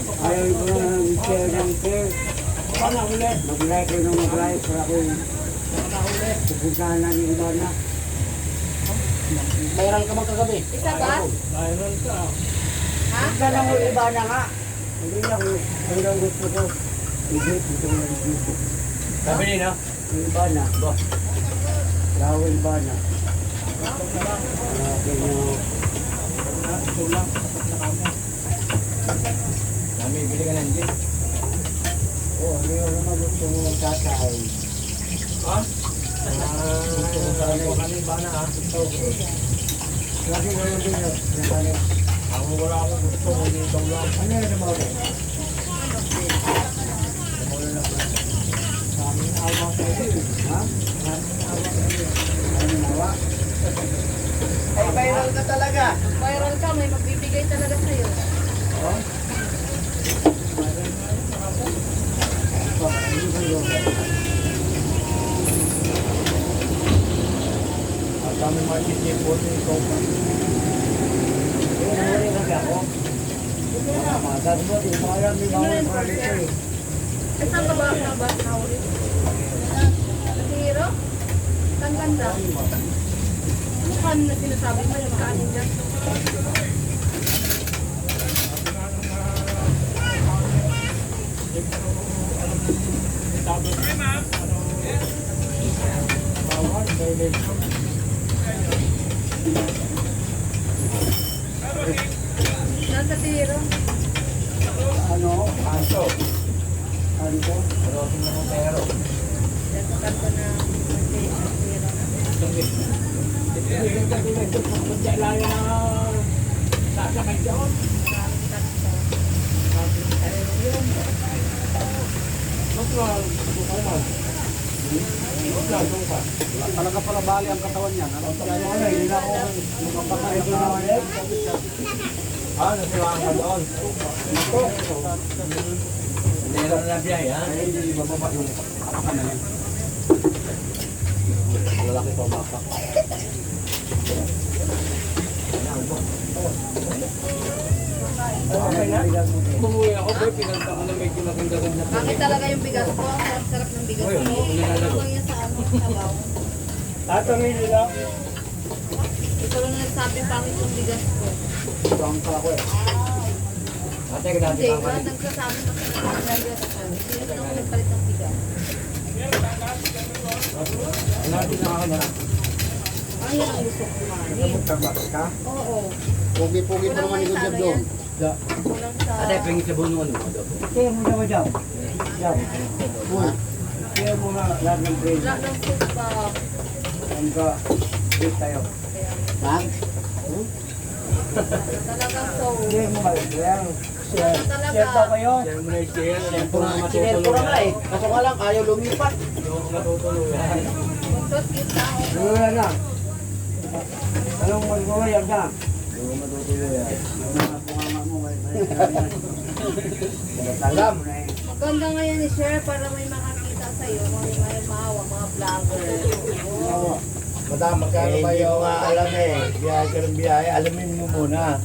Ayaw ko na share ng share. Mag-like kayo ng mag-like para ko pupuntahan na yung iba na. Viral ka bang kagabi? Isa ba? Viral ka. Ha? Punta lang yung iba na nga. Hindi lang ang gusto ko. Ito na dito. Sabi niya, Yung iba na. Lawa yung iba na. Okay na. Kami, bili ka ng jeep. Oh, ano yun naman gusto mo tatay? Ha? Gusto mo sa ano? Kami ba na ha? Lagi na yung din yun. Ako wala akong gusto mo dito lang. Ano yun naman ako? Sa aming awa kayo. Ha? Sa aming awa kayo. Aming awa? Ay, viral ka talaga. Viral ka, may magbibigay talaga sa'yo. Oh? At kami mag-isip po ikaw pa. Nahuli kasi ako. Sabi mo, di mo alam yung mga mga dito eh. Saan ka ba nahuli? Sa hero? Saan ganda? Ano kan na sinasabi mo yung kanin dyan? Nasa hero? Ano? Aso. Ano? Rosin na mo pero. Nasa kanto na hero. Sasakay doon. Talaga pala bali ang katawan niya. Ano talaga? Hindi na ako magpapakain na ulit. Ah, nasiwaan ka doon. Meron na biyay, ha? Ay, hindi bababa yung kapakan na yan. Lalaki pa mapa. Okay na? Bumuwi ako, boy. Pinagta ko na medyo maganda-ganda. Bakit talaga yung bigas ko? Ang sarap ng bigas Uy, ko. nilalaro. Ano lang yan sa ano? Sabaw. Tatanungin nila. Ito lang nagsabi pangit yung bigas ko. Ito ang kako eh. Ate, grabe Hindi, ka ba? pa rin. Nagsasabi na sa bigas ko. Hindi na ako nagpalit ng bigas. Natin na ako na. Ay, yan ang gusto ko kumain. Magtabas ka? Oo. Pugi-pugi pa naman ni Kulang Gudjab sa doon. ano Kulang sa... Ate, pingin sa bunuan mo. Kaya mo naman dyan. Dyan. Uy. Kaya mo nga lahat ng brain. Wala ng soup pa. Hangga. Wait tayo. Ma'am? Talagang soup. Kaya mo nga. Kaya share. Talaga. Share daw kayo. Share mo na yung share. Share po na Sinare ko na nga eh. Kaso nga lang, ayaw lumipat. Yung matutuluyan. Buntot kita. Wala na. Anong magwawayag na? Yung matutuluyan. Yung mga punganga mo. Alam mo na eh. Maganda ngayon ni Share para may makakita sa'yo. May maawa, mga vlogger. Oo. Madam, magkano ba yung alam eh? Biyahe ka ng biyahe, alamin mo muna.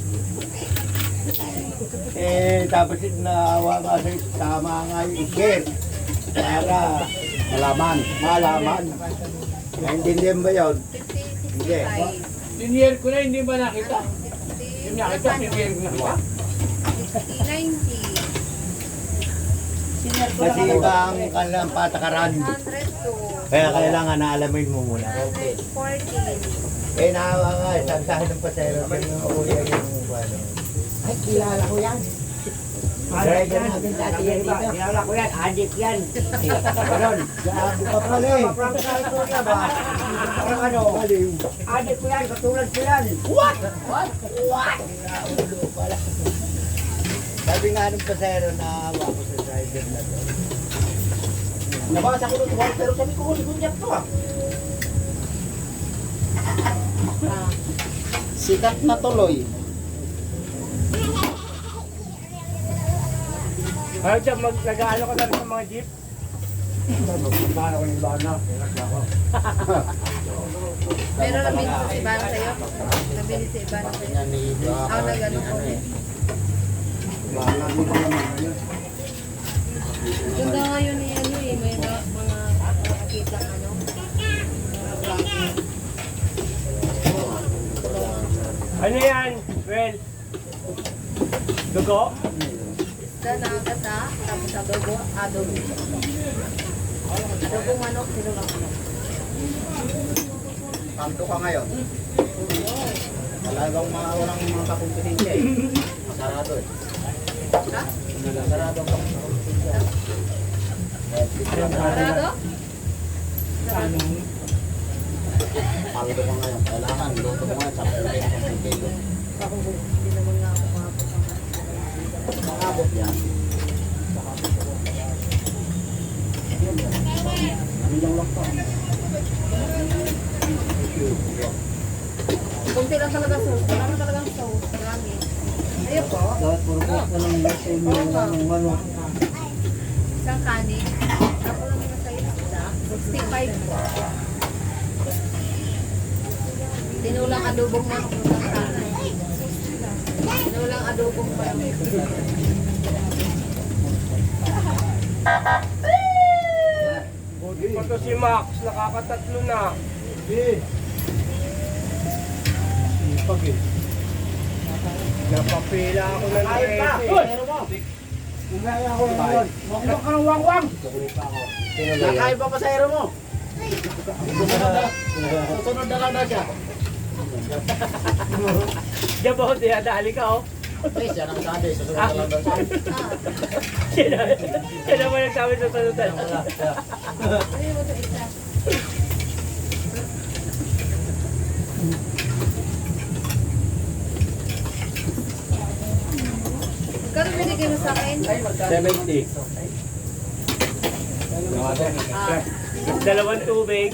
Tapos naawa nga sa'yo, tama nga yung i-share. Para malaman. Naintindihan ba yun? 50, Hindi. 65, Sinier ko na, hindi ba nakita? Yung nakita, sinier ko na kita. 60, 90, Kasi iba ang kanilang patakaran. 102, Kaya kailangan na alamin mo muna. 114. Naawa nga, sabi sa akin ng pasero, yung kuya yung ano. Ay, kilala ko yan. Driver natin dati yan dito. Kilala ko yan. Adik yan. Ganon. Gabi pa pala eh. Parang sa ito niya ba? Parang ano? Adik ko yan. Katulad ko yan. What? Ulo pala. Sabi nga nung pasero, naawa ko sa driver na to. Nabasa ko nung tuwal, pero sabi ko, Gudjab to ah. Sikat na tuloy. Ay, dyan, nag-ano ka na rin sa mga jeep? Magpapano ko yung bana. Pero nabili sa Ibana sa'yo? Nabili sa Ibana sa'yo? Yan ni Ako na gano'n ko. Bahala din sa mga yun. Ganda ngayon ni ano eh, may mga nakakita ano. Ano yan? Well, dugo? Isda na gata, tapos adobo, adobo. Adobong manok, sinulang manok. Kanto ka ngayon. Talagang walang mga kakumpetensya eh. Masarado eh. Ha? Masarado ang kakumpetensya. Sarado? Kanto ka ngayon. Kailangan, luto mo nga. 10 kilo. Ako, hindi naman nga ako makapasama. Makabot yan. Ano lang to? Kunti lang talaga sauce. Wala na talagang sauce. Marami. Ayun po. Dapat puro po ka lang nasa ng manok. Isang kanin. Ako lang yung nasa isda. 65 po. Tinulang adobong manok ng kanin. Tinulang adobong manok. Buti pa to si Max, nakakatatlo na. Eh. Sipag eh. Napapila ako ng Ayun pa! 13. Pero mo! Umaya ako ngayon. Makulong ka ng wangwang! Nakain pa pasahero mo. Susunod na lang na siya. Diyan ba, dinadali ka oh. Please, yan ang sabi. Susunod na lang daw siya. Yan naman nagsabi sa salutan. Ano mo ito isa? Kano binigay mo sa akin? 70. Ah, Dalawang tubig.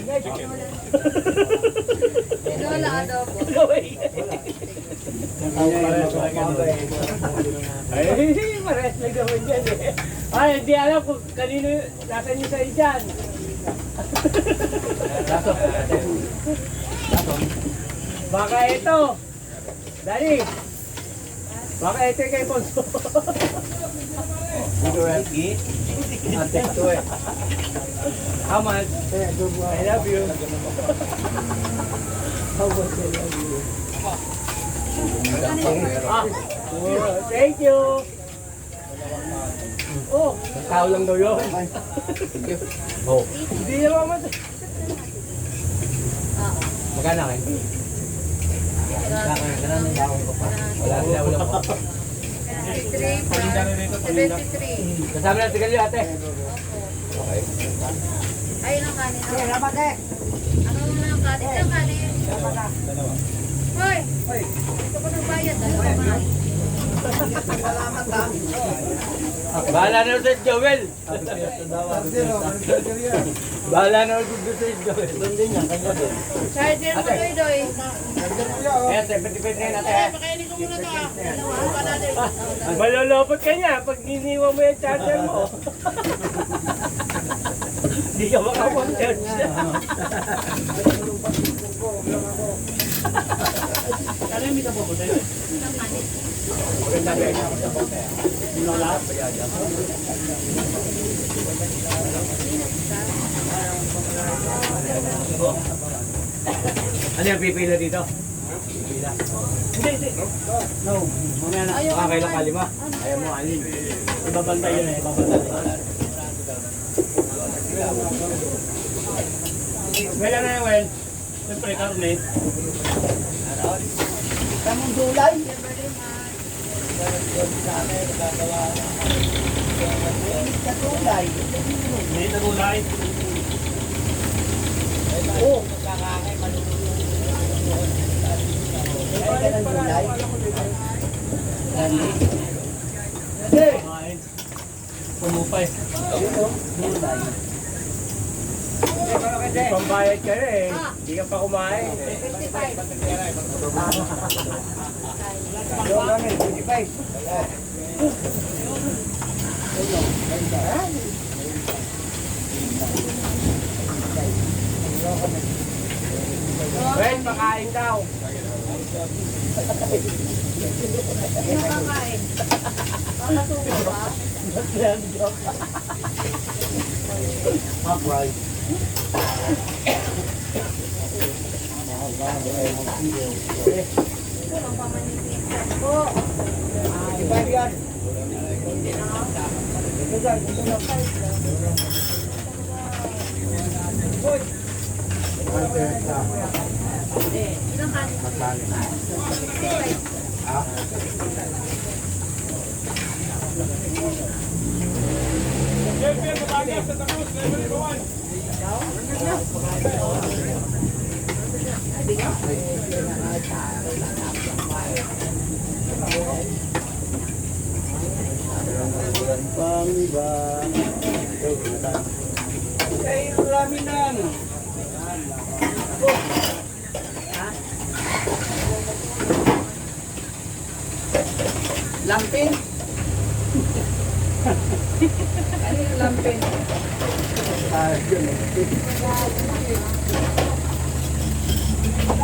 wala adobo. Gawin. Ay, mares lang naman dyan eh. Ay, hindi alam kung kanino nasan yung sa'yo dyan. Baka ito. Dali. Baka ito kay Ponso. How much? I love you. Ah, thank you. Oh, tao lang daw yun. Oh. Hindi naman mas... Ah, Magkano kayo? Wala sila ulam ko. 73 73. Kasama na tigal yun ate. Okay. Ayun ang kanin. Ano naman ang kanin? Ito ang kanin. Hoy! Ito pa ng bayad. Ano ka ba? Bahala na ulit Joel. Bahala na ulit Joel. Doon din yan, kanya din. Charger mo doy doy. Eh, 75 na yun ate. Malolopot ka niya pag niniwan mo yung charger mo. Hindi ka makapag-charge. Maganda ba yun? Ano yung pipila dito? Pipila. Hindi. No. Mamaya na. Kakailan ka lima. Ayaw mo, alin. Ibabantay yun eh. Ibabantay. Wala na yung well. Siyempre, karne. Tamong gulay. Katulay. May nagulay. Oo. Ay, ka ng gulay. Kumain. Pumupay. Gulay. Pambayad ka na eh. Hindi ka pa kumain. 55. Doon kami, 25. Well, pakain daw. Sino kakain? Makasubo ba? Upright. Kulang pa manipis po. Iba yan. Ilang kanin? Pamiba. Ay, raminan. Lampin. Ano yung lampin?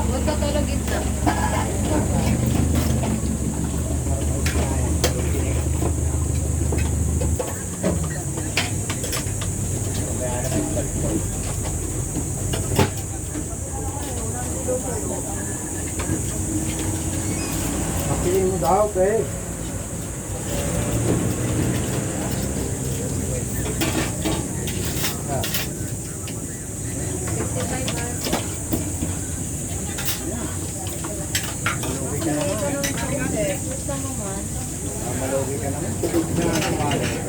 Magkatulog gitna. Pakilin mo daw, pe. Gusto mo man. Malugi ka naman. Tubig na kumali.